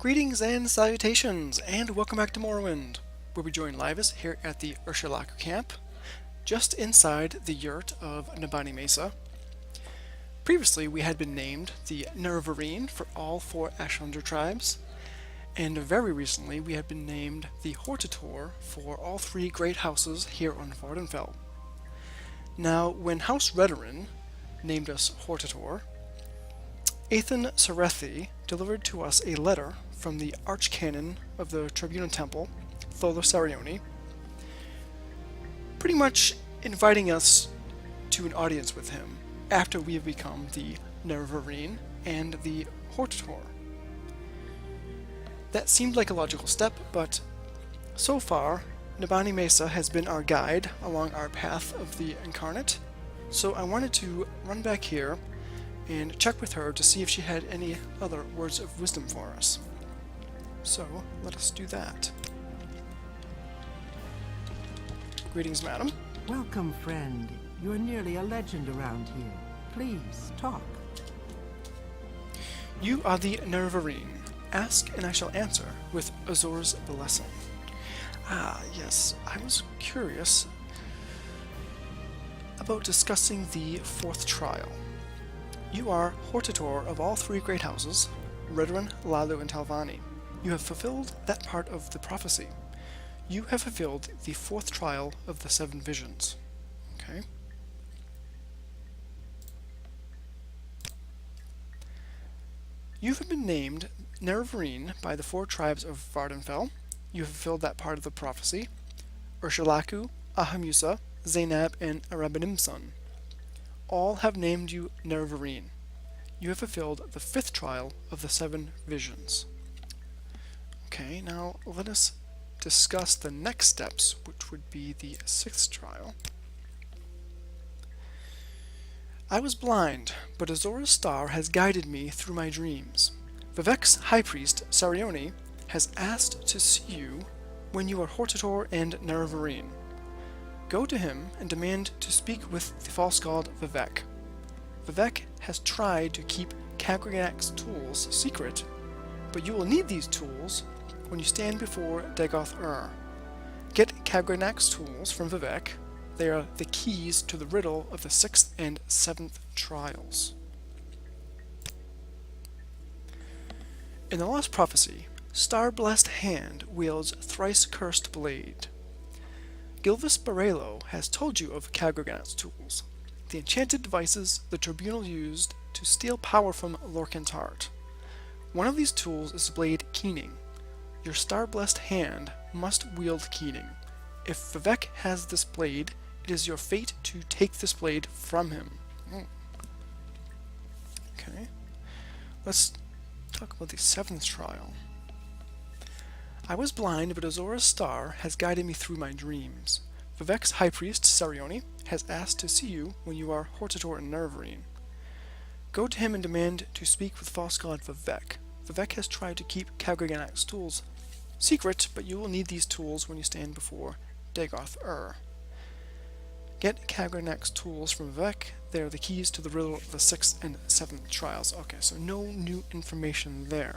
Greetings and salutations, and welcome back to Morrowind, where we join Laevus here at the Ursulaku camp, just inside the yurt of Nabani Mesa. Previously, we had been named the Nerevarine for all four Ashlander tribes, and very recently we had been named the Hortator for all three great houses here on Vardenfell. Now, when House Redoran named us Hortator, Ethan Serethi delivered to us a letter from the Archcanon of the Tribunal Temple, Thola Sarioni, pretty much inviting us to an audience with him after we have become the Nerevarine and the Hortator. That seemed like a logical step, but so far, Nabani Mesa has been our guide along our path of the Incarnate, so I wanted to run back here and check with her to see if she had any other words of wisdom for us. So, let us do that. Greetings, madam. Welcome, friend. You're nearly a legend around here. Please, talk. You are the Nerevarine. Ask and I shall answer, with Azor's blessing. Ah, yes, I was curious about discussing the fourth trial. You are Hortator of all three great houses, Redoran, Lalu, and Talvani. You have fulfilled that part of the prophecy. You have fulfilled the fourth trial of the seven visions. Okay. You have been named Nerevarine by the four tribes of Vardenfell. You have fulfilled that part of the prophecy. Ursulaku, Ahamusa, Zainab, and Arabanimson all have named you Nerevarine. You have fulfilled the fifth trial of the seven visions. Okay, now let us discuss the next steps, which would be the sixth trial. I was blind, but Azora's star has guided me through my dreams. Vivek's high priest, Sarioni, has asked to see you when you are Hortator and Nerevarine. Go to him and demand to speak with the false god Vivek. Vivek has tried to keep Caerulus' tools secret, but you will need these tools when you stand before Dagoth-Ur. Get Caerulus' tools from Vivek. They are the keys to the riddle of the sixth and seventh trials. In the Lost Prophecy, Star-Blessed Hand wields thrice-cursed blade. Gilvis Barelo has told you of Caerulus' tools, the enchanted devices the Tribunal used to steal power from Lorcan's heart. One of these tools is blade keening. Your star-blessed hand must wield keening. If Vivek has this blade, it is your fate to take this blade from him. Okay, let's talk about the seventh trial. I was blind, but Azora's star has guided me through my dreams. Vivek's high priest, Sarioni, has asked to see you when you are Hortator and Nerevarine. Go to him and demand to speak with false god Vivek. Vivek has tried to keep Caerulus' tools secret, but you will need these tools when you stand before Dagoth-Ur. Get Caerulus' tools from Vivek. They are the keys to the riddle of the sixth and seventh trials. Okay, so no new information there.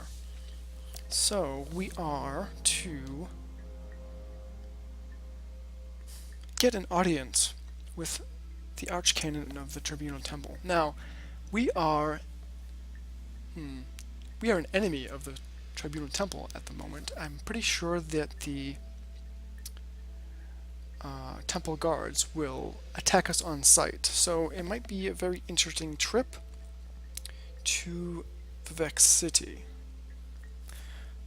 So we are to get an audience with the Archcanon of the Tribunal Temple. Now, we are an enemy of the Tribunal Temple at the moment. I'm pretty sure that the temple guards will attack us on sight, so it might be a very interesting trip to Vivek City.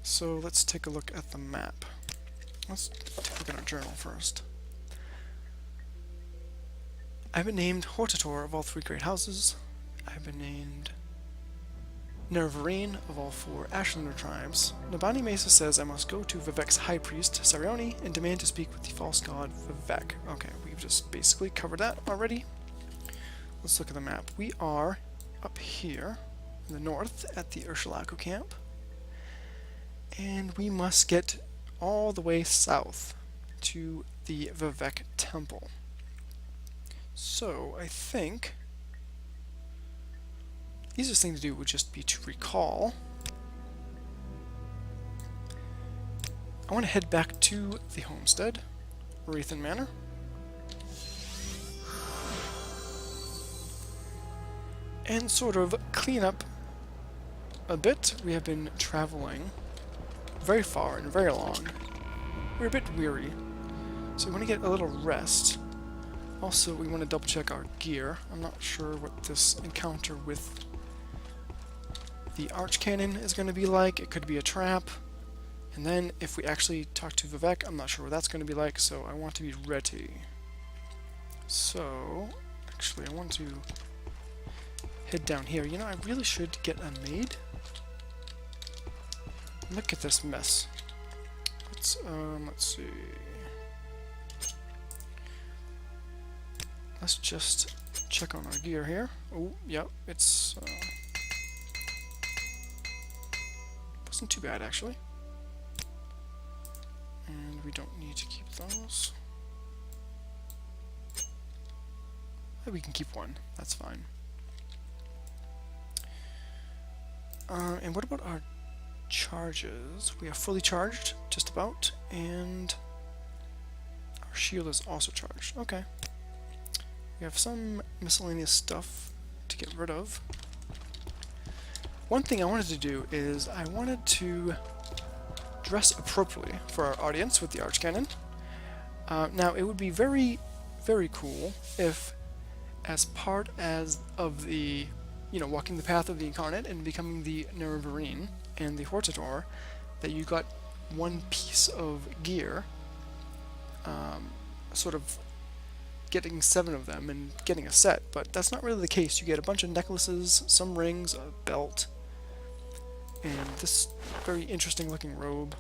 So let's take a look at the map. Let's take a look at our journal first. I've been named Hortator of all three great houses. I've been named Nerevarine of all four Ashlander tribes. Nabani Mesa says I must go to Vivek's high priest, Sarioni, and demand to speak with the false god Vivek. Okay, we've just basically covered that already. Let's look at the map. We are up here in the north at the Ursulaku camp, and we must get all the way south to the Vivek temple. So I think easiest thing to do would just be to recall I want to head back to the homestead, Wreathen Manor. And sort of clean up a bit. We have been traveling very far and very long. We're a bit weary, so we want to get a little rest. Also, we want to double check our gear. I'm not sure what this encounter with the archcannon is going to be like. It could be a trap. And then if we actually talk to Vivek, I'm not sure what that's going to be like, so I want to be ready. So, actually I want to head down here. You know, I really should get a maid. Look at this mess. Let's see. Let's just check on our gear here. Oh, yep, it's wasn't too bad actually. And we don't need to keep those. We can keep one. That's fine. And what about our charges? We are fully charged, just about, and our shield is also charged. Okay. We have some miscellaneous stuff to get rid of. One thing I wanted to do is I wanted to dress appropriately for our audience with the archcannon. Now, it would be very, very cool if, as part of the, walking the path of the Incarnate and becoming the Nerevarine and the Hortador, that you got one piece of gear, sort of getting 7 of them and getting a set, but that's not really the case. You get a bunch of necklaces, some rings, a belt, and this very interesting looking robe.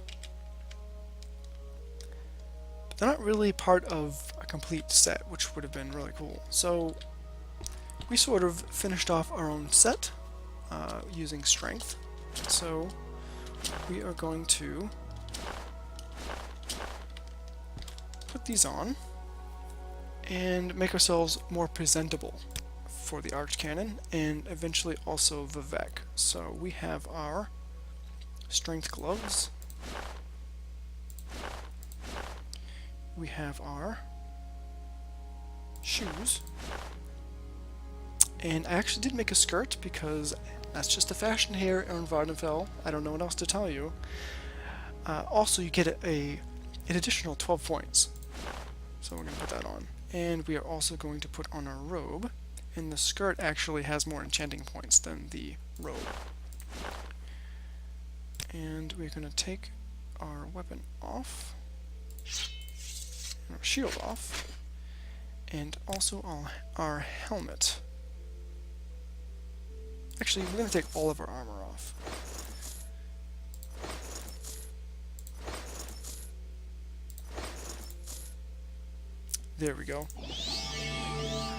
But they're not really part of a complete set, which would have been really cool. So we sort of finished off our own set using strength. So we are going to put these on and make ourselves more presentable for the archcannon and eventually also Vivek. So we have our strength gloves. We have our shoes. And I actually did make a skirt because that's just a fashion here in Vardenfell. I don't know what else to tell you. Also, you get an additional 12 points. So we're going to put that on. And we are also going to put on our robe. And the skirt actually has more enchanting points than the robe. And we're going to take our weapon off. And our shield off. And also our helmet. Actually, we're going to take all of our armor off. There we go.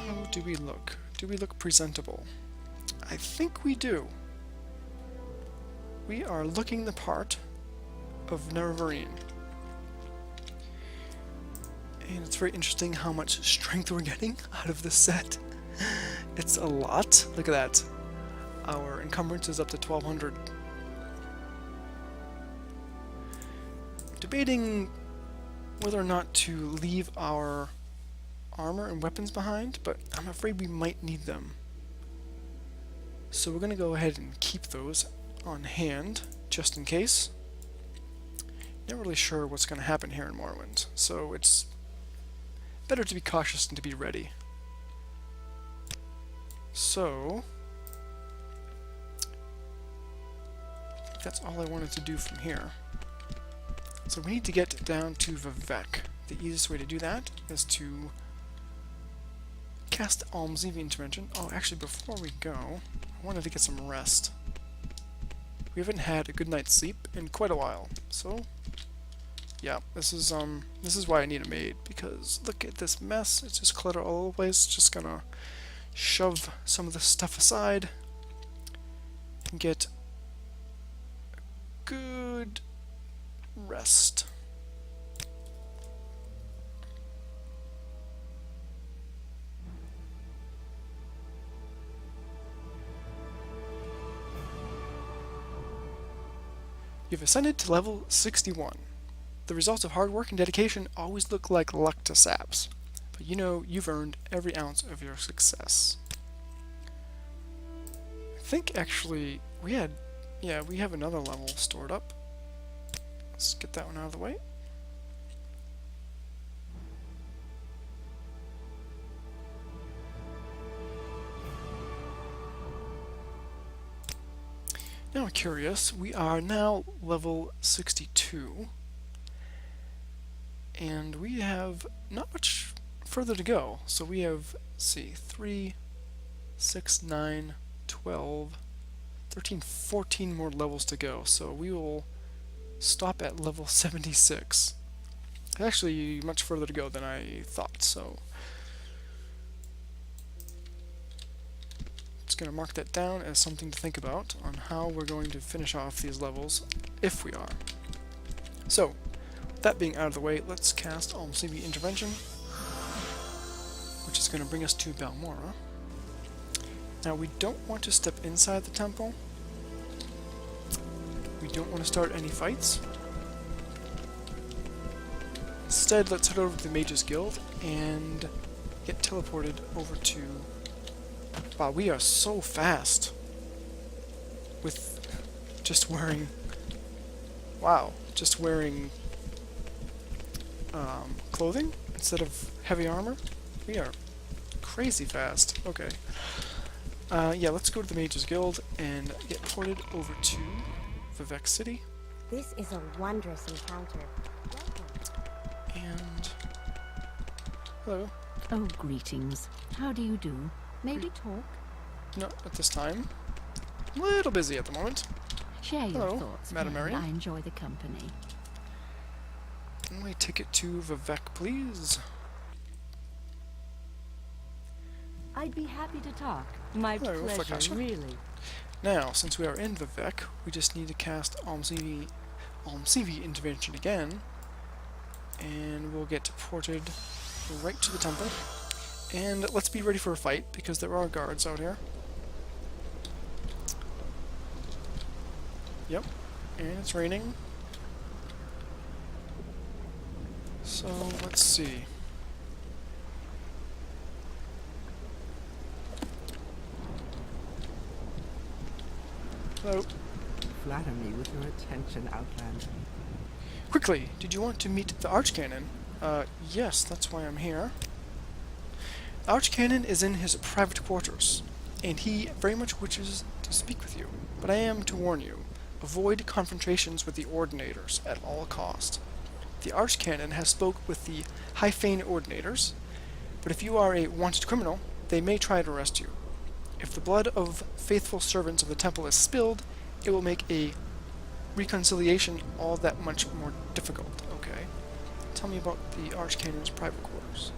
How do we look? Do we look presentable? I think we do. We are looking the part of Nerevarine. And it's very interesting how much strength we're getting out of this set. It's a lot. Look at that. Our encumbrance is up to 1200. Debating whether or not to leave our armor and weapons behind, but I'm afraid we might need them. So we're going to go ahead and keep those on hand, just in case. Not really sure what's going to happen here in Morrowind, so it's better to be cautious than to be ready. So that's all I wanted to do from here. So we need to get down to Vivek. The easiest way to do that is to cast Almsleaving Intervention. Oh, actually, before we go, I wanted to get some rest. We haven't had a good night's sleep in quite a while, so yeah, this is why I need a maid, because look at this mess. It's just clutter all over the place. Just gonna shove some of this stuff aside and get good rest. You've ascended to level 61. The results of hard work and dedication always look like luck to saps, but you know you've earned every ounce of your success. I think actually we have another level stored up. Let's get that one out of the way. Now curious, we are now level 62, and we have not much further to go. So we have, let's see, 3, 6, 9, 12, 13, 14 more levels to go. So we will stop at level 76. It's actually much further to go than I thought, so just going to mark that down as something to think about on how we're going to finish off these levels, if we are. So, that being out of the way, let's cast Almseivi Intervention, which is going to bring us to Balmora. Now, we don't want to step inside the temple. We don't want to start any fights. Instead, let's head over to the Mages Guild and get teleported over to... Wow, we are so fast with just wearing... Wow, just wearing clothing instead of heavy armor. We are crazy fast. Okay. Yeah, let's go to the Mages Guild and get ported over to Vivec City. This is a wondrous encounter. And... Hello. Oh, greetings. How do you do? May we talk? No, at this time. A little busy at the moment. Share your Hello, thoughts, Madam friend. Marion. I enjoy the company. My ticket to Vivec, please. I'd be happy to talk. My Hello, pleasure, Flakasha. really. Now, since we are in Vivec, we just need to cast Almseivi Intervention again, and we'll get ported right to the temple. And let's be ready for a fight, because there are guards out here. Yep, and it's raining. So, let's see. Hello. Flatter me with your attention, Outlander. Quickly, did you want to meet the Archcanon? Yes, that's why I'm here. The Archcanon is in his private quarters, and he very much wishes to speak with you. But I am to warn you, avoid confrontations with the Ordinators at all cost. The Archcanon has spoke with the Hyphane Ordinators, but if you are a wanted criminal, they may try to arrest you. If the blood of faithful servants of the temple is spilled, it will make a reconciliation all that much more difficult, okay? Tell me about the Archcanon's private quarters.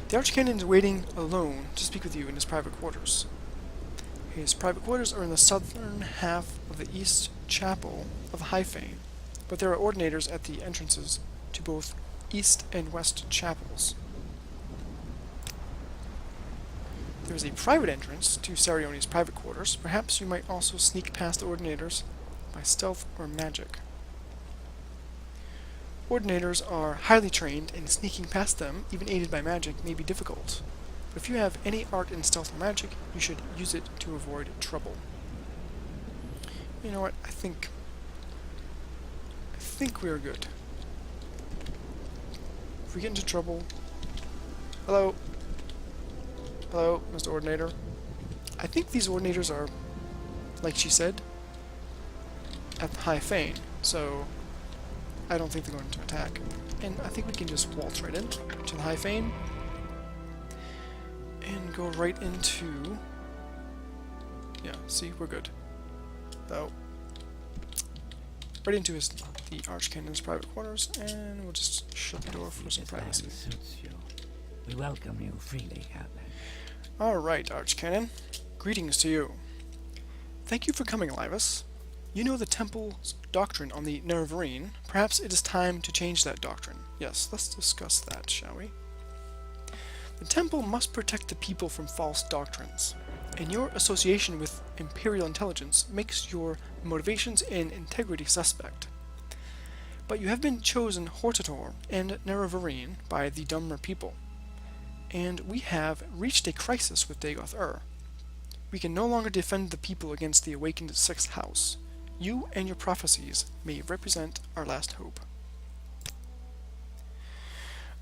The Archcanon is waiting alone to speak with you in his private quarters. His private quarters are in the southern half of the east chapel of Hyphane, but there are ordinators at the entrances to both east and west chapels. There is a private entrance to Sarione's private quarters. Perhaps you might also sneak past the Ordinators by stealth or magic. Ordinators are highly trained, and sneaking past them, even aided by magic, may be difficult. But if you have any art in stealth or magic, you should use it to avoid trouble. You know what? I think we are good. If we get into trouble... Hello? Hello, Mr. Ordinator. I think these Ordinators are, like she said, at Hyphane, so I don't think they're going to attack. And I think we can just waltz right in to the Hyphane and go right into... Yeah, see, we're good. So, right into the Archcanon's private quarters, and we'll just shut the door for some privacy. Suits you. We welcome you freely, Outlander. Alright, Archcanon. Greetings to you. Thank you for coming, Laevus. You know the Temple's doctrine on the Nerevarine. Perhaps it is time to change that doctrine. Yes, let's discuss that, shall we? The Temple must protect the people from false doctrines, and your association with Imperial intelligence makes your motivations and integrity suspect. But you have been chosen Hortator and Nerevarine by the Dummer people, and we have reached a crisis with Dagoth-Ur. We can no longer defend the people against the awakened Sixth House. You and your prophecies may represent our last hope.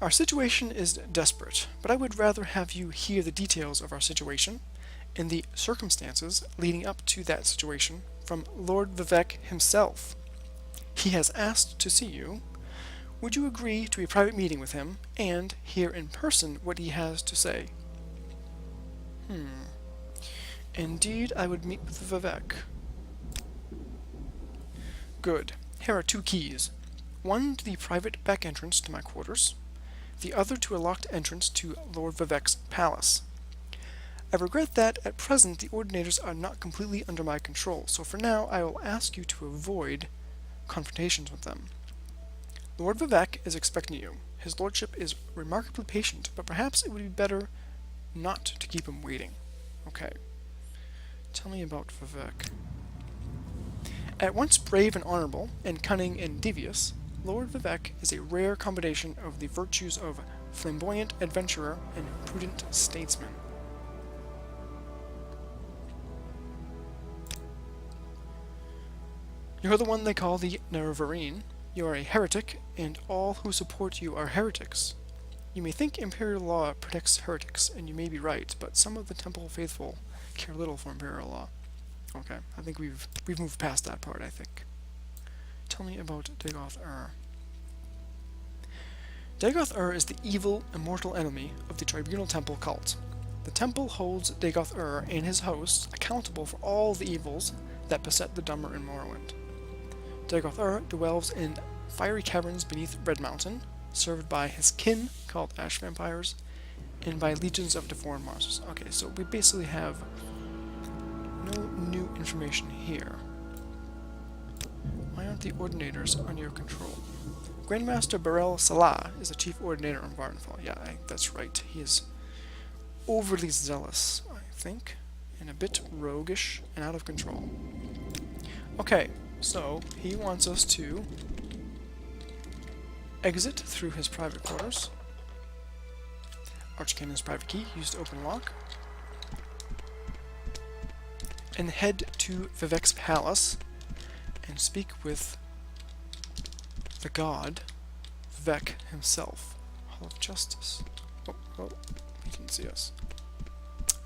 Our situation is desperate, but I would rather have you hear the details of our situation and the circumstances leading up to that situation from Lord Vivec himself. He has asked to see you. Would you agree to a private meeting with him and hear in person what he has to say? Indeed, I would meet with Vivec. Good. Here are 2 keys. One to the private back entrance to my quarters, the other to a locked entrance to Lord Vivec's palace. I regret that, at present, the Ordinators are not completely under my control, so for now I will ask you to avoid confrontations with them. Lord Vivec is expecting you. His lordship is remarkably patient, but perhaps it would be better not to keep him waiting. Okay. Tell me about Vivec. At once brave and honorable, and cunning and devious, Lord Vivec is a rare combination of the virtues of flamboyant adventurer and prudent statesman. You're the one they call the Nerevarine. You are a heretic, and all who support you are heretics. You may think imperial law protects heretics, and you may be right, but some of the temple faithful care little for imperial law. Okay, I think we've moved past that part, I think. Tell me about Dagoth-Ur. Dagoth-Ur is the evil, immortal enemy of the Tribunal Temple cult. The temple holds Dagoth-Ur and his hosts accountable for all the evils that beset the Dummer in Morrowind. Dagoth-Ur dwells in fiery caverns beneath Red Mountain, served by his kin, called Ash Vampires, and by legions of deformed monsters. Okay, so we basically have no new information here. Why aren't the Ordinators under your control? Grandmaster Barel Salah is the chief Ordinator of Vardenfell. Yeah, that's right. He is overly zealous, I think, and a bit roguish and out of control. Okay, so he wants us to exit through his private quarters. Archcanon's private key used to open lock. And head to Vivec's palace and speak with the god, Vivec himself. Hall of Justice. Oh, he didn't see us.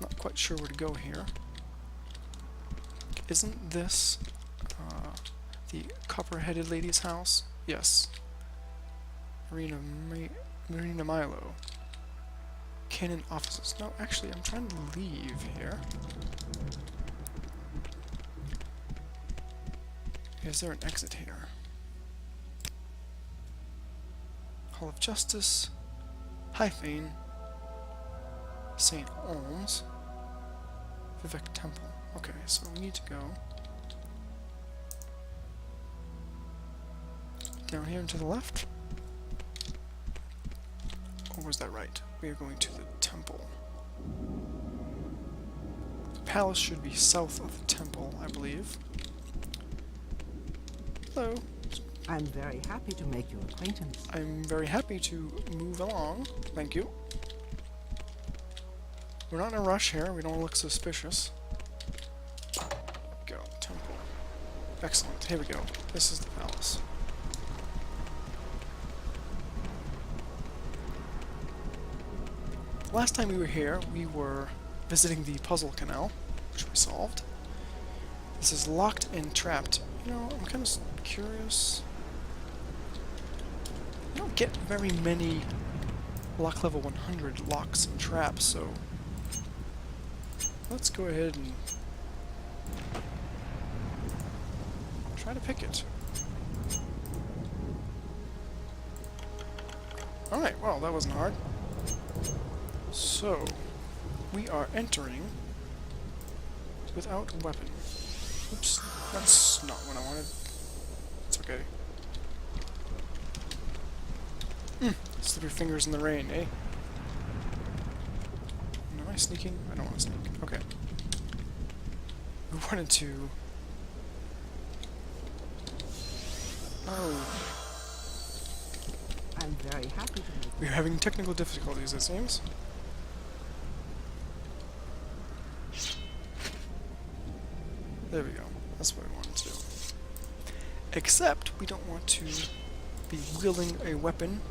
Not quite sure where to go here. Isn't this the copper-headed lady's house? Yes. Marina Milo. Canon offices. No, actually, I'm trying to leave here. Is there an exit here? Hall of Justice, Hyphane, St. Olms, Vivec Temple. Okay, so we need to go down here and to the left. Or was that right? We are going to the temple. The palace should be south of the temple, I believe. Hello. I'm very happy to make your acquaintance. I'm very happy to move along. Thank you. We're not in a rush here. We don't want to look suspicious. Go. Temple. Excellent. Here we go. This is the palace. Last time we were here, we were visiting the puzzle canal, which we solved. This is locked and trapped. You know, I'm kind of curious. You don't get very many lock level 100 locks and traps, so let's go ahead and try to pick it. Alright, well, that wasn't hard. So, we are entering without weapon. Oops, that's not what I wanted. It's okay. Slip your fingers in the rain, eh? Am I sneaking? I don't want to sneak. Okay. We wanted to... Oh. I'm very happy to make We're having technical difficulties, it seems. There we go. That's what we wanted to do. Except, we don't want to be wielding a weapon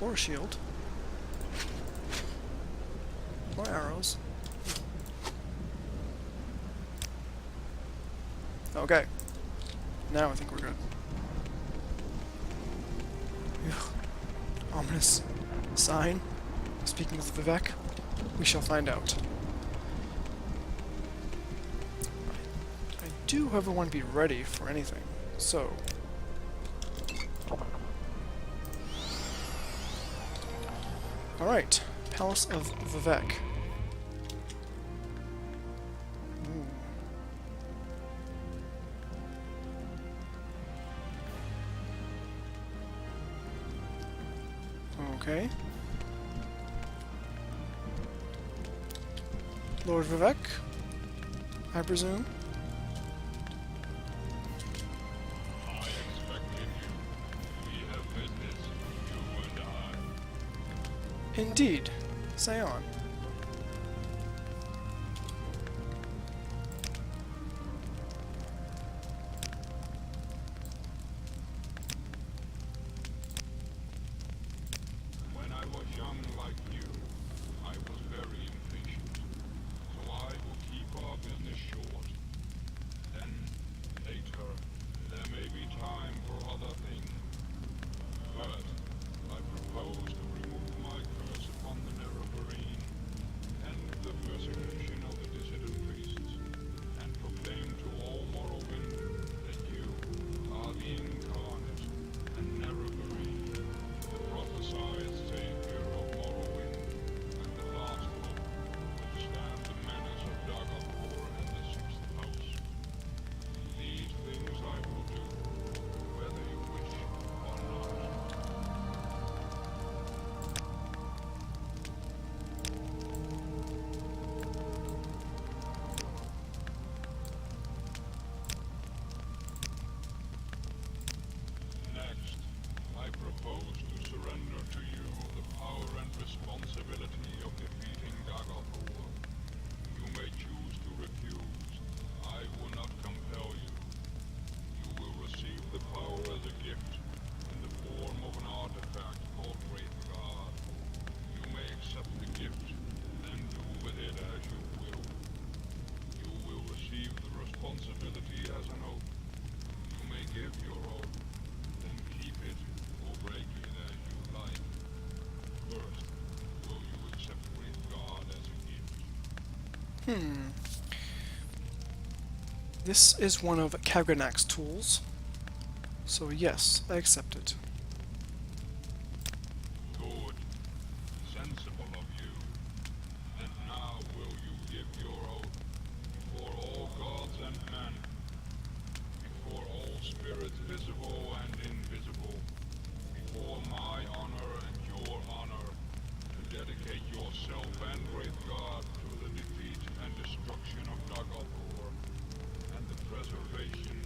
or a shield or arrows. Okay. Now I think we're good. Phew. Ominous sign. Speaking with Vivek, we shall find out. I do, however, want to be ready for anything. So. Alright. Palace of Vivek. Okay. Lord Vivek, I presume. I expected you. We have business, you and I. Indeed. Say on. When I was young like you, I was very impatient. So I will keep our business short. Then, later, there may be time for other things. First, I propose to remove my curse upon the Nerevarine, end the persecution of the dissident priests, and proclaim to all Morrowind that you are the incarnate and Nerevarine, the prophesied savior of Morrowind, and the last hope to withstand the menace of Dagobor and the Sixth House. These things I will do, whether you wish or not. Next, I propose to surrender to you the power and responsibility of defeating Dagobor. You may choose to refuse. I will not compel you. You will receive the power as a gift in the form of an artifact called Great God. You may accept the gift, then do with it as you will. You will receive the responsibility as an oath. You may give your oath, then keep it or break it as you like. First, will you accept Great God as a gift? This is one of Kagranak's tools. So yes, I accept it. Good. Sensible of you. And now will you give your oath before all gods and men, before all spirits visible and invisible, before my honor and your honor, to dedicate yourself and Great God to the defeat and destruction of Dagobor, and the preservation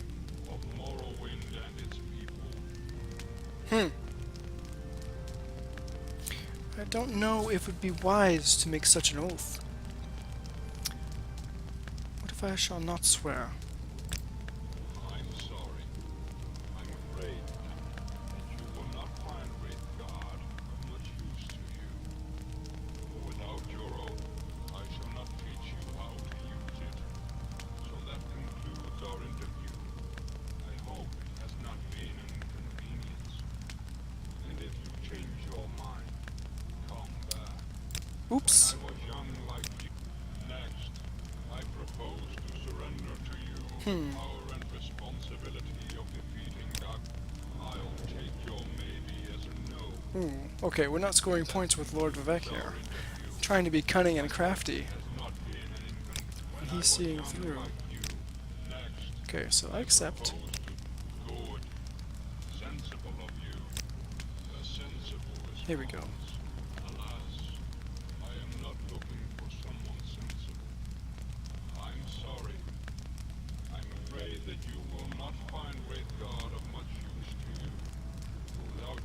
of Morrowind and its people. I don't know if it would be wise to make such an oath. What if I shall not swear? I'm sorry. I'm afraid that you will not find Great God of much use to you. For without your oath, I shall not teach you how to use it. So that concludes our interview. I hope it has not been an inconvenience. And if you change your mind, come back. Oops. I was young like you. Next, I propose to surrender to you the power and responsibility of defeating God. I'll take your maybe as a no. Ooh. Okay, we're not scoring points with Lord Vivek here. Trying to be cunning and crafty. Has not been an inconvenience. He's seeing through. Like you. Next, Okay, so I accept. propose to good, sensible of you. A sensible response. Here we go. Alas, I am not looking for someone sensible. I'm sorry. I'm afraid that you will not find Great God of much use to you. Without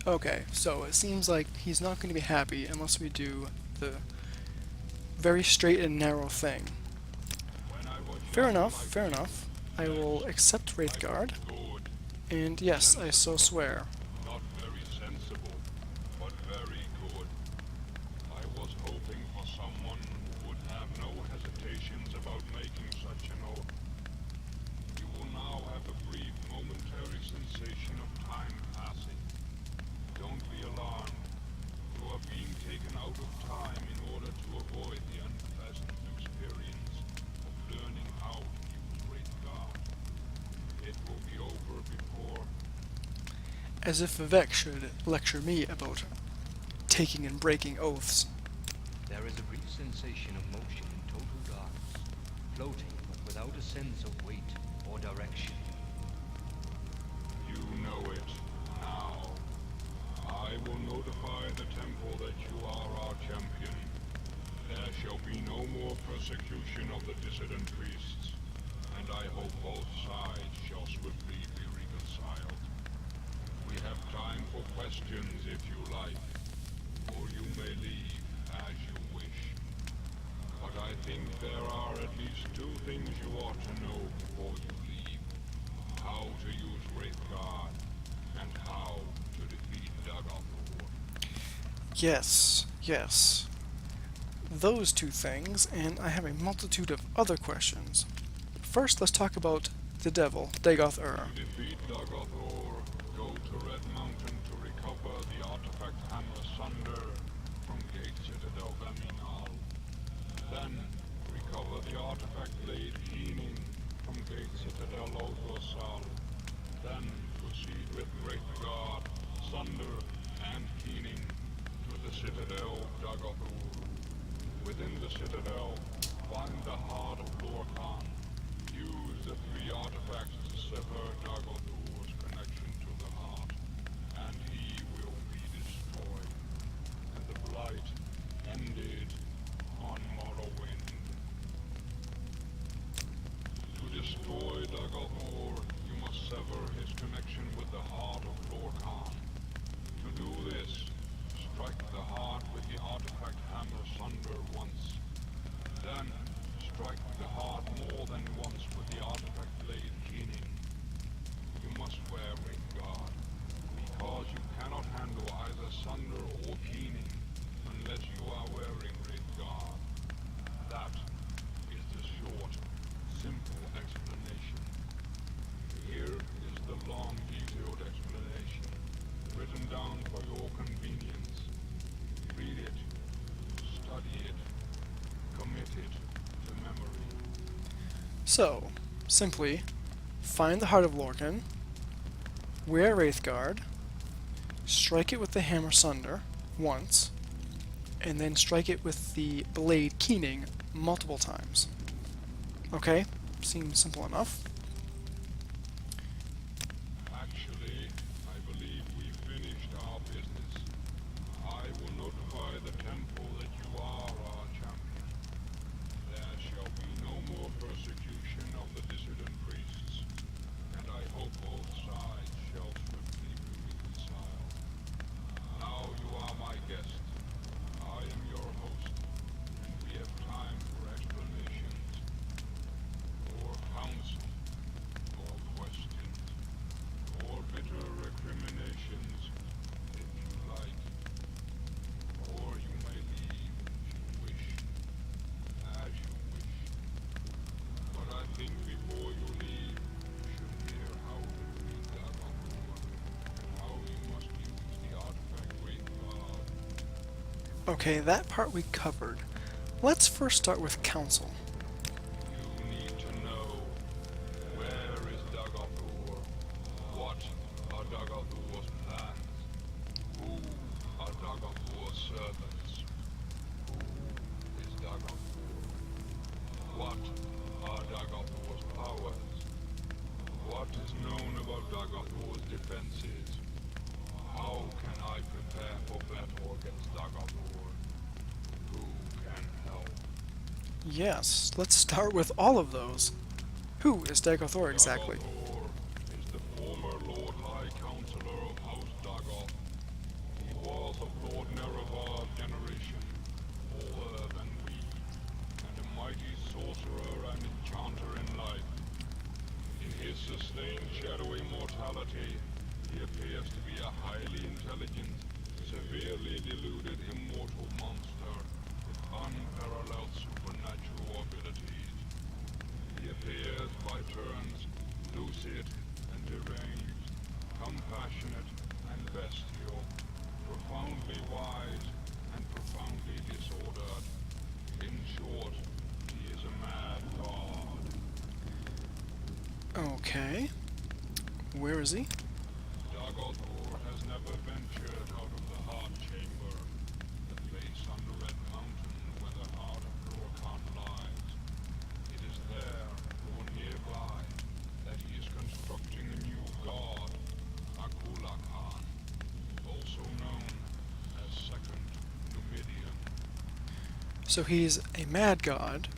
Okay, so it seems like he's not going to be happy unless we do the very straight and narrow thing. When I was Fair young enough, like fair you, enough. I will accept I was Wraithguard, good, and yes, I so swear. not very sensible, but very good. I was hoping for someone who would have no hesitations about making such an oath. You will now have a brief momentary sensation of time passing. Don't be alarmed. You are being taken out of time in order to avoid the unpleasant experience of learning how to use Wraithguard. It will be over before. As if Vivek should lecture me about taking and breaking oaths. There is a brief sensation of motion in total darkness, floating but without a sense of weight or direction. You know it now. I will notify the temple that you are our champion. There shall be no more persecution of the dissident priests, and I hope both sides shall swiftly be reconciled. We have time for questions if you like, or you may leave as you wish. But I think there are at least two things you ought to know before you leave. How to use Wraithguard, and how to defeat Dagobor. Yes, yes. Those two things, and I have a multitude of other questions. First, let's talk about the devil, Dagoth-Ur. To defeat Dagobor, go to Red Mountain to recover the artifact Hammer Sunder from Gate Citadel Vaminal. Then, recover the artifact Blade Keening from Gate Citadel Ogorsal. Then, proceed with Wraithguard, Sunder, and Keening to the Citadel Dagobor. Within the Citadel, find the heart of Lorkhan. Use the three artifacts to sever Dagothor's connection to the heart, and he will be destroyed, and the blight ended on Morrowind. To destroy Dagothor, you must sever his connection with the heart of Lorkhan. To do this, strike the heart with the artifact Hammer Sunder once. Then, strike the heart more than once with the artifact Blade Keening. You must wear Wraithguard, because you cannot handle either Sunder or Keening unless you are wearing Wraithguard. That is the short, simple explanation. Here is the long, detailed explanation, written down for your convenience. Read it, study it, commit it to memory. So, simply, find the heart of Lorkhan, wear Wraithguard, strike it with the Hammer Sunder once, and then strike it with the Blade Keening multiple times. Okay? Seems simple enough. Actually, I believe we finished our business. I will notify the temple that you are our champion. There shall be no more persecution of the dissident priests, and I hope both sides shall swiftly be reconciled. Now you are my guest. I am your host, and we have time for explanations, or counsel, or questions, or bitter recriminations, if you like. Or you may leave if you wish, as you wish. But I think before you leave, you should hear how to defeat Dagobor, and how you must use the artifact Wraithguard. Okay, that part we covered. Let's first start with counsel. You need to know, where is Dagobor? What are Dagobor's plans? Who are Dagobor's servants? Who is Dagobor? What are Dagobor's powers? What is known about Dagobor's defenses? How can I prepare for battle against Dagobor? Who can help? Yes, let's start with all of those. Who is Dagoth-Ur exactly? Dagobor is the former Lord High Counselor of House Dagoth, his sustained shadow immortality, he appears to be a highly intelligent, severely deluded immortal monster with unparalleled supernatural abilities. He appears by turns lucid and deranged, compassionate and bestial, profoundly wise and profoundly disordered. In short, he is a mad god. Okay. Where is he? Dagolthor has never ventured out of the heart chamber, the place on the Red Mountain where the heart of Lorcan lies. It is there, or nearby, that he is constructing a new god, Akulakan, also known as Second Numidian. So he's a mad god,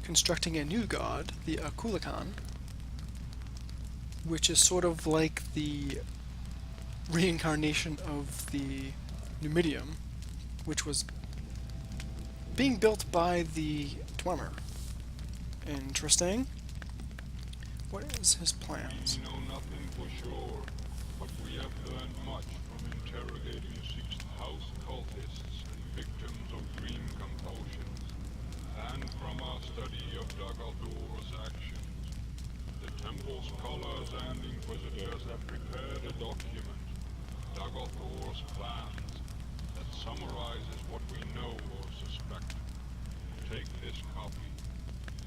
constructing a new god, the Akulakan, which is sort of like the reincarnation of the Numidium, which was being built by the Dwemer. Interesting. What is his plans? We know nothing for sure, but we have learned much from interrogating sixth house cultists and victims of dream compulsions, and from our study of Dagaldor's actions. The temple scholars and inquisitors have prepared a document, Dagaldor's plans, that summarizes what we know or suspect. Take this copy.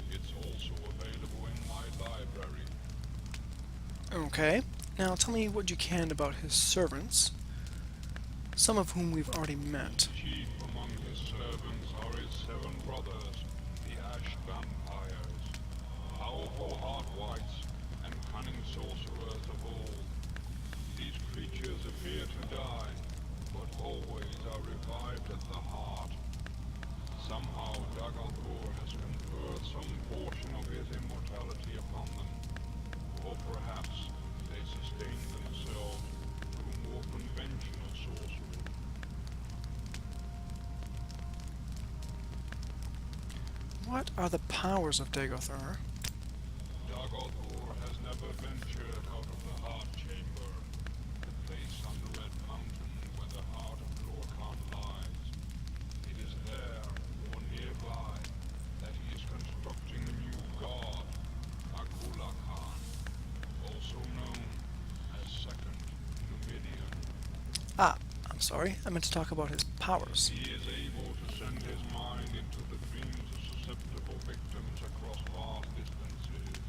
It's also available in my library. Okay. Now tell me what you can about his servants, some of whom we've already met. Chief among his servants are his 7 brothers, the Ash Vampires, powerful Heart-Wights and cunning sorcerers of old. These creatures appear to die, but always are revived at the heart. Somehow Dagaldor has conferred some portion of his immortality upon them, or perhaps they sustain themselves through more conventional sorcery. What are the powers of Dagolthor? Dagolthor has never ventured out of the heart chamber, the place on the Red Mountain where the heart of Lorcan lies. It is there, or nearby, that he is constructing a new god, Akulakan, also known as Second Numidian. Ah, I'm sorry. I meant to talk about his powers. He is able to send his mind into the dreams of susceptible victims across vast distances.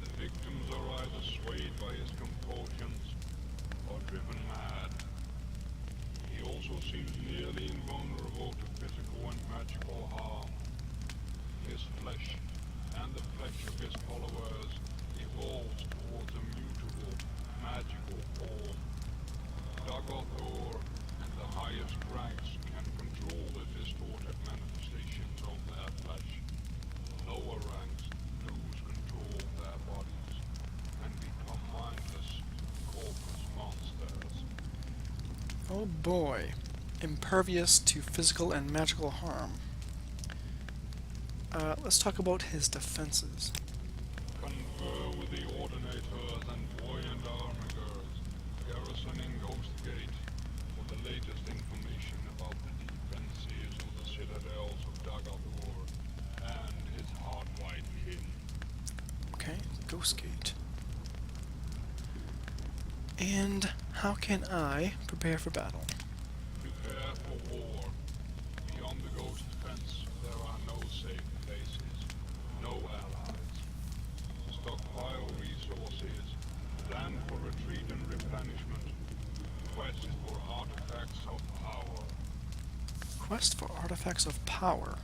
The victims are either swayed by his compulsions or driven mad. He also seems nearly invulnerable to physical and magical harm. His flesh, and the flesh of his followers, evolves towards a mutable, magical form. Dagolthor and the highest ranks can control the distorted manifestations of their flesh. Lower ranks lose control of their bodies and become mindless, corpus monsters. Oh boy. Impervious to physical and magical harm. Let's talk about his defenses. Confer with the Ordinators and Buoyant Armigers, garrisoning Ghost Gate, for the latest information about the defenses of the citadels of Dagaldor and his Heart-Wight kin. Okay, Ghostgate. And how can I prepare for battle? Prepare for war. Beyond the Ghost Fence, there are no safe places, no allies. Stockpile resources, plan for retreat and replenishment. Quest for artifacts of power. Quest for artifacts of power.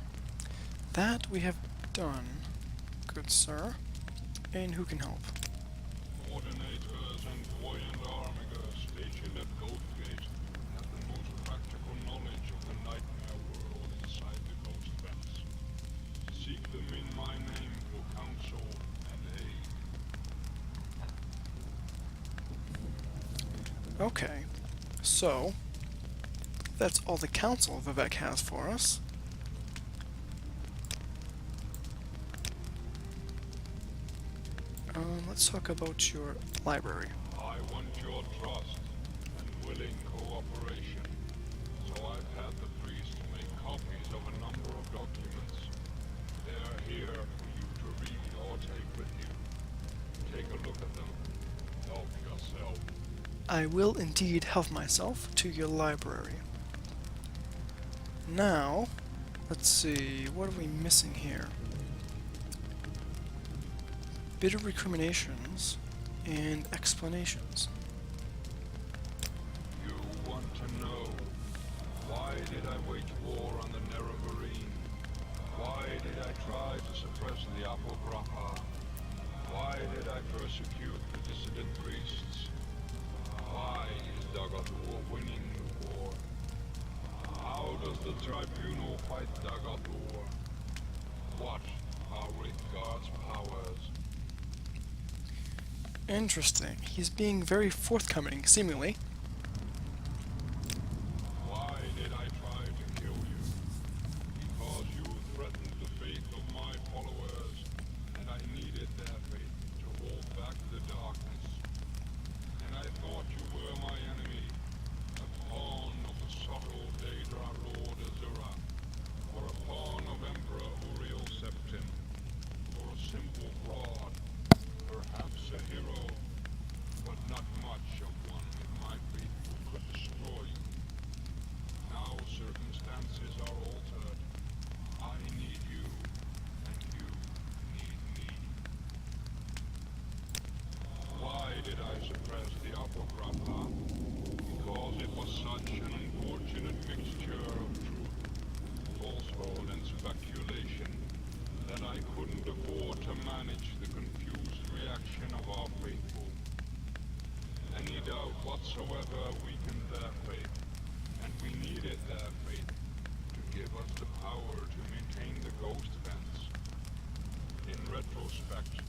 That we have done, good sir. And who can help? Ordinators and Buoyant Armigers stationed at Ghostgate have the most practical knowledge of the nightmare world inside the Ghost Fence. Seek them in my name for counsel and aid. Okay, so that's all the Council Vivek has for us. Let's talk about your library. I want your trust and willing cooperation. So I've had the priest make copies of a number of documents. They're here for you to read or take with you. Take a look at them. Help yourself. I will indeed help myself to your library. Now, let's see, what are we missing here? Bitter recriminations and explanations. You want to know, why did I wage war on the Nerevarine? Why did I try to suppress the Apocrypha? Why did I persecute the dissident priests? Why is Dagathor winning the war? How does the tribunal fight Dagathor? What are Wraithguard's powers? Interesting. He's being very forthcoming, seemingly. Why did I try to kill you? Because you threatened the faith of my followers, and I needed their faith to hold back the darkness. And I thought you were my enemy, a pawn of the subtle Daedra Lord Azura, or a pawn of Emperor Uriel Septim, or a simple fraud, perhaps a hero, but not much of one if my faithful could destroy you. Now circumstances are altered. I need you, and you need me. Why did I suppress the Apocrypha? Because it was such an unfortunate mixture of truth, falsehood, and speculation that I couldn't afford to manage the confused reaction of our faithful. Any doubt whatsoever weakened their faith, and we needed their faith to give us the power to maintain the ghost fence. In retrospect,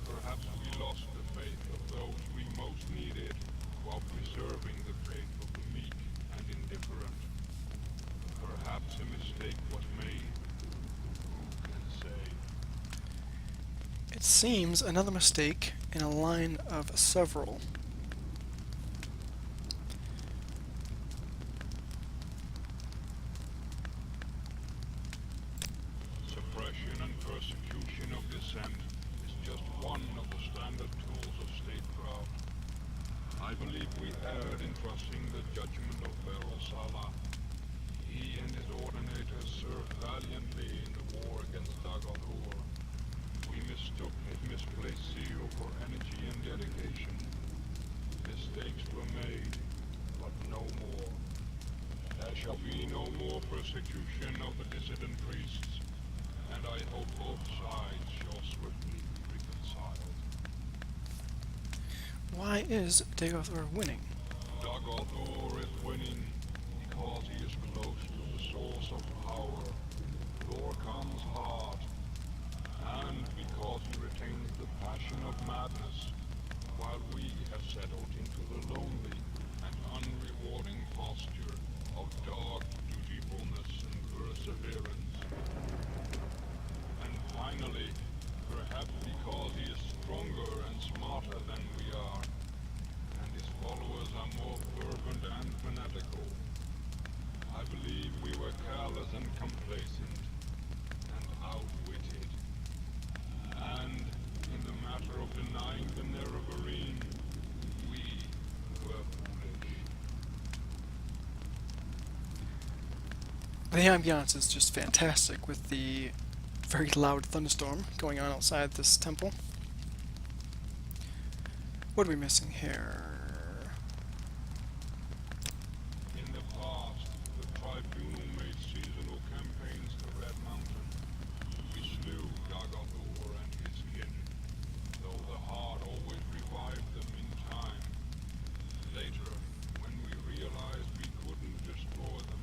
perhaps we lost the faith of those we most needed while preserving the faith of the meek and indifferent. Perhaps a mistake was made. Who can say? It seems another mistake in a line of several. Suppression and persecution of dissent is just one of the standard tools of statecraft. I believe we erred in trusting the judgment of Beryl Sala. He and his ordinators served valiantly in the war against Dagathor. We mistook his misplaced zeal for energy and dedication. Mistakes were made, but no more. There shall be no more persecution of the dissident priests, and I hope both sides shall swiftly be reconciled. Why is Dagathor winning? Dagathor is winning because he is close to the source of power, Lorkhan's heart, and because he retains the passion of madness, while we have settled into the lonely and unrewarding posture of dark dutifulness and perseverance. And finally, perhaps because he is stronger and smarter than we are, and his followers are more fervent and fanatical. I believe we were careless and complacent, and outwitted. And in the matter of denying the Nerevarine, we were foolish. The ambiance is just fantastic with the very loud thunderstorm going on outside this temple. What are we missing here? In the past, the tribunal made seasonal campaigns to Red Mountain. We slew Dagathor and his kin, though the heart always revived them in time. Later, when we realized we couldn't destroy them,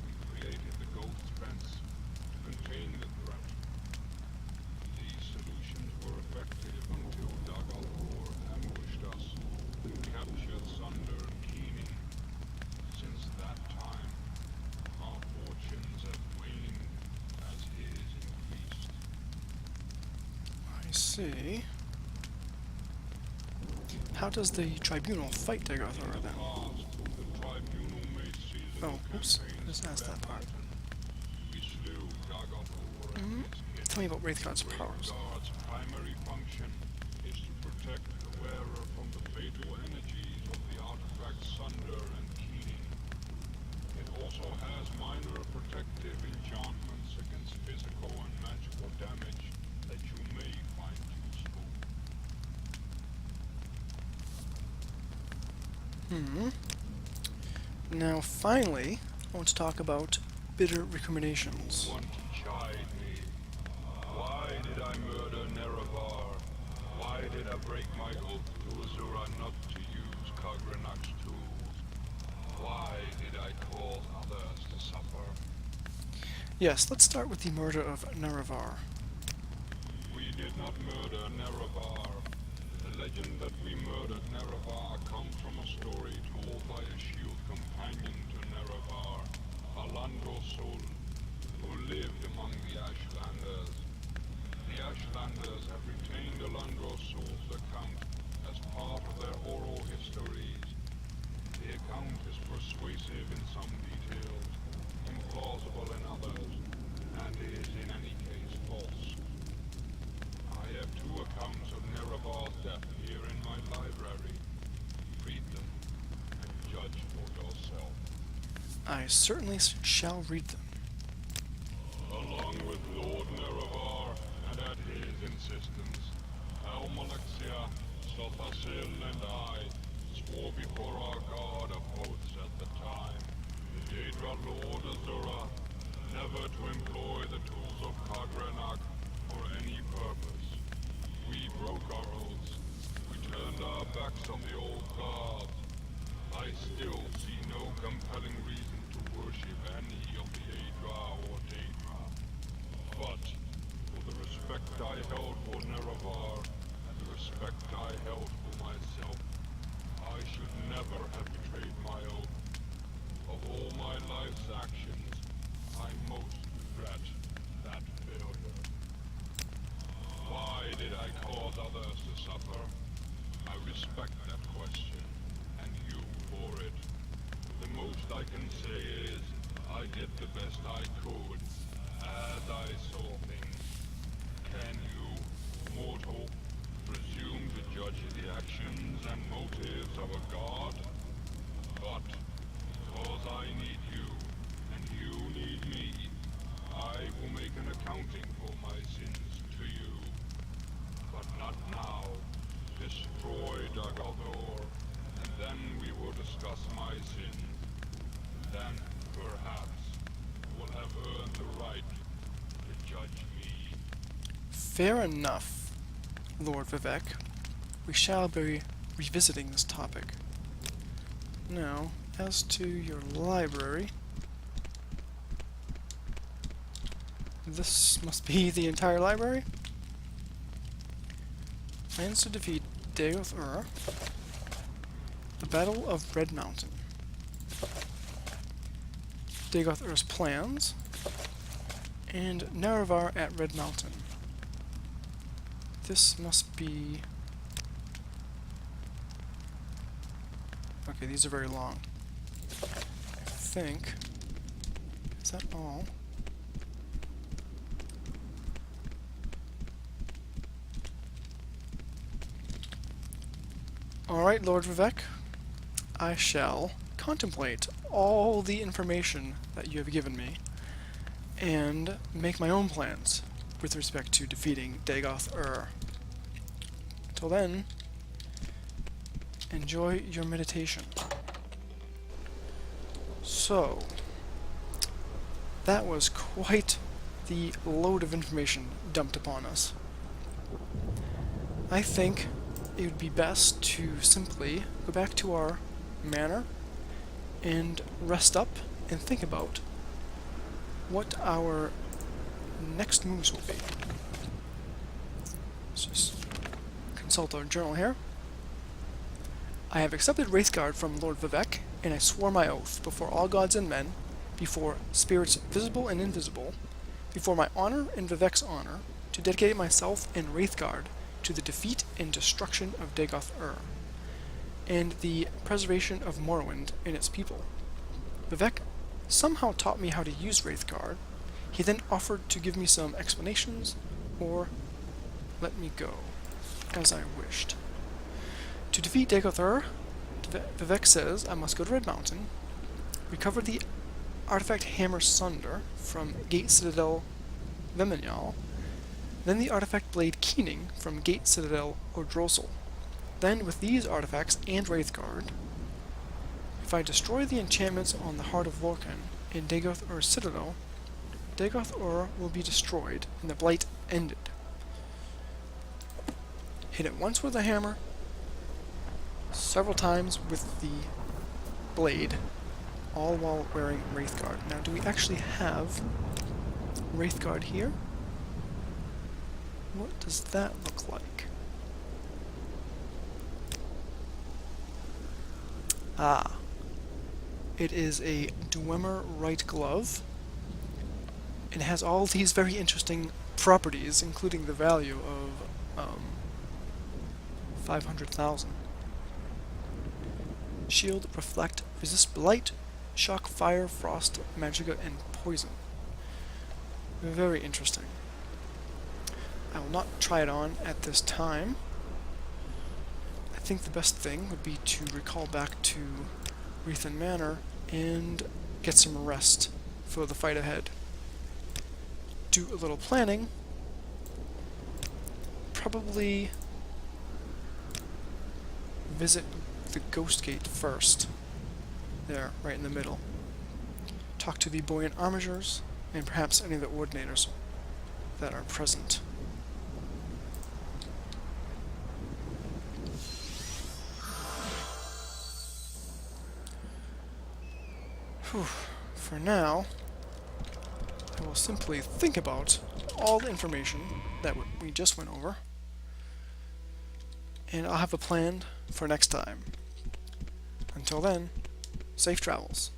we created the Ghost Fence to contain the threat. These solutions were effective until Dagathor ambushed us and captured Sunder and Keening. Since that time, our fortunes have waned as his increased. I see. How does the tribunal fight Dagoth Ur then? The tribunal made Caesar Oh, oops. campaign I just asked that part. We slew Dagoth Ur and his kin. Tell me about Wraithguard's powers. Wraithguard's primary function is to protect the wearer from the fatal energies of the artifacts Sunder and Keening. It also has minor protective enchantments against physical and magical damage that you may find useful. Now, finally, I want to talk about bitter recriminations. Want to chide me? Why did I murder Nerevar? Why did I break my oath to Azura not to use Kagranak's tools? Why did I cause others to suffer? Yes, let's start with the murder of Nerevar. We did not murder Nerevar. The legend that we murdered Nerevar comes from a story told by a shield companion to Nerevar, Alandro Sol, who lived among the Ashlanders. The Ashlanders have retained Alandro Sol's account as part of their oral histories. The account is persuasive in some details, implausible in others, and is in any case false. I have two accounts of Nerevar's death here in my library. Read them and judge for yourself. I certainly shall read them. Along with Lord Nerevar, and at his insistence, Almalexia, Sothasil, and I swore before our god of oaths at the time, the Daedra Lord Azura, never to employ the tools of Kagranak for any purpose. We broke our oaths. We turned our backs on the old gods. I still see no compelling reason to worship any of the Aedra or Daedra. But, for the respect I held for Nerevar, and the respect I held for myself, I should never have betrayed my oath. Of all my life's actions, I most regret that failure. Why did I cause others to suffer? I respect that question, and you for it. The most I can say is, I did the best I could, as I saw things. Can you, mortal, presume to judge the actions and motives of a god? But, because I need you, and you need me, I will make an accounting for my sins to you. But not now. Destroy Dagoth Ur, and then we will discuss my sins. Then, perhaps, will have earned the right to judge me. Fair enough, Lord Vivek. We shall be revisiting this topic. Now, as to your library, this must be the entire library. Plans to defeat Dagoth Ur. The Battle of Red Mountain. Dagoth Ur's plans. And Nerevar at Red Mountain. This must be... Okay, these are very long. I think... Is that all? Alright, Lord Vivek. I shall contemplate all the information that you have given me and make my own plans with respect to defeating Dagoth Ur. Till then, enjoy your meditation. So, that was quite the load of information dumped upon us. I think it would be best to simply go back to our manor and rest up and think about what our next moves will be. Let's just consult our journal here. I have accepted Wraithguard from Lord Vivek, and I swore my oath before all gods and men, before spirits visible and invisible, before my honor and Vivek's honor, to dedicate myself and Wraithguard to the defeat and destruction of Dagoth Ur. and the preservation of Morrowind and its people. Vivek somehow taught me how to use Wraithguard. He then offered to give me some explanations, or let me go, as I wished. To defeat Dagothur, Vivek says I must go to Red Mountain, recover the artifact Hammer Sunder from Gate Citadel Veminyal, then the artifact Blade Keening from Gate Citadel Odrosel. Then, with these artifacts and Wraithguard, if I destroy the enchantments on the Heart of Lorkhan in Dagoth Citadel, Dagoth will be destroyed and the Blight ended. Hit it once with a hammer, several times with the blade, all while wearing Wraithguard. Now, do we actually have Wraithguard here? What does that look like? Ah. It is a Dwemer right glove. It has all these very interesting properties, including the value of 500,000. Shield, reflect, resist blight, shock, fire, frost, magicka, and poison. Very interesting. I will not try it on at this time. I think the best thing would be to recall back to Wreathen Manor and get some rest for the fight ahead. Do a little planning. Probably visit the Ghost Gate first. There, right in the middle. Talk to the Buoyant Armigers and perhaps any of the Ordinators that are present. For now, I will simply think about all the information that we just went over, and I'll have a plan for next time. Until then, safe travels.